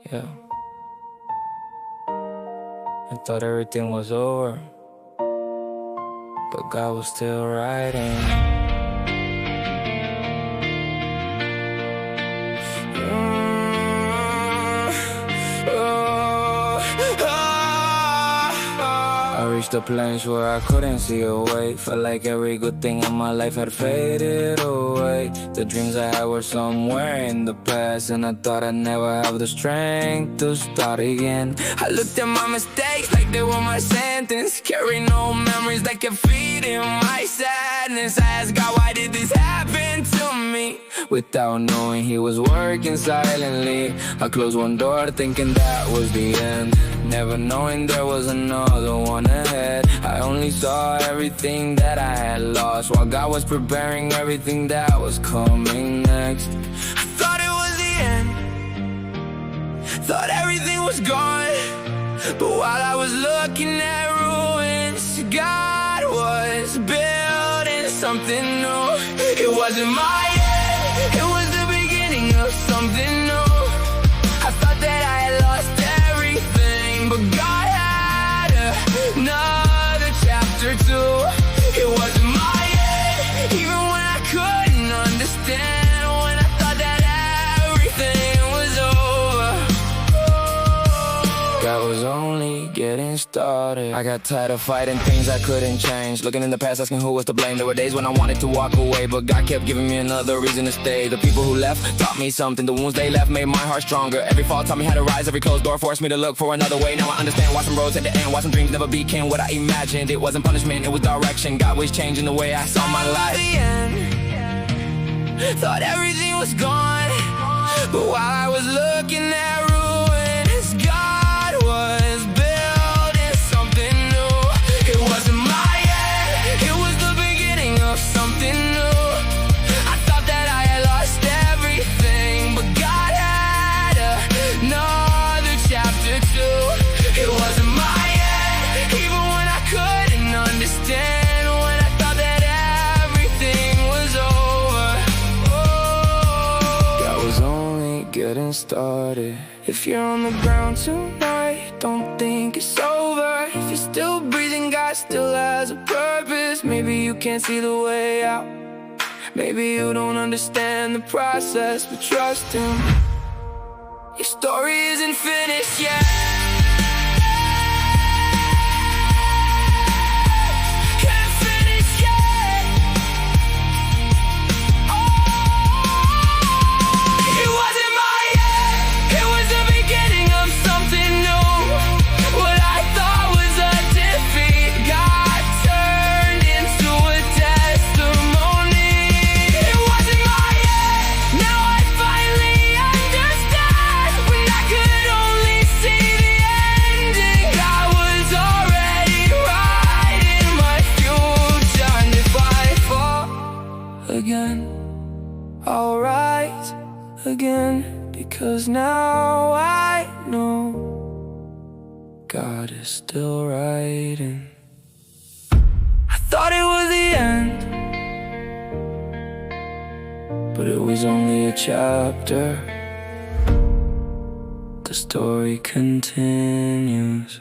Yeah. I thought everything was over, but God was still writing. I reached a place where I couldn't see a way. Felt like every good thing in my life had faded away. The dreams I had were somewhere in the past, and I thought I'd never have the strength to start again. I looked at my mistakes like they were my sentence. Carry no memories that kept feeding my sadness. I asked God, why did this happen to me? Without knowing He was working silently. I closed one door thinking that was the end, never knowing there was another one ahead. I only saw everything that I had lost, while God was preparing everything that was coming next. I thought it was the end, thought everything was gone, but while I was looking at ruins, God was building something new. It wasn't my end, it was the beginning of something new. I thought that I had lost everything, but God had another chapter too. It wasn't my end, even when I couldn't understand, when I thought that everything was over. God was only getting started. I got tired of fighting things I couldn't change, looking in the past asking who was to blame. There were days when I wanted to walk away, but God kept giving me another reason to stay. The people who left taught me something, the wounds they left made my heart stronger. Every fall taught me how to rise, every closed door forced me to look for another way. Now I understand why some roads had to end, why some dreams never became what I imagined. It wasn't punishment, it was direction. God was changing the way I saw my life. The end, thought everything was gone, but while I was looking at ruins, God was building something new. It wasn't my end, it was the beginning of something new. I thought that I had lost everything, but God had another chapter too. It wasn't my end, even when I couldn't understand, when I thought that everything was over. God was only getting started. If you're on the ground tonight, don't think it's over. If you're still breathing, God still has a purpose. Maybe you can't see the way out, maybe you don't understand the process, but trust Him. Your story isn't finished yet. Can't finish yet. It wasn't my end, it was the beginning of something new. What I thought was a defeat, God turned into a testimony. It wasn't my end, now I finally understand, when I could only see the ending. God was already writing my future, and if I fall again, I'll rise again, because now I know God is still writing. I thought it was the end, but it was only a chapter. The story continues.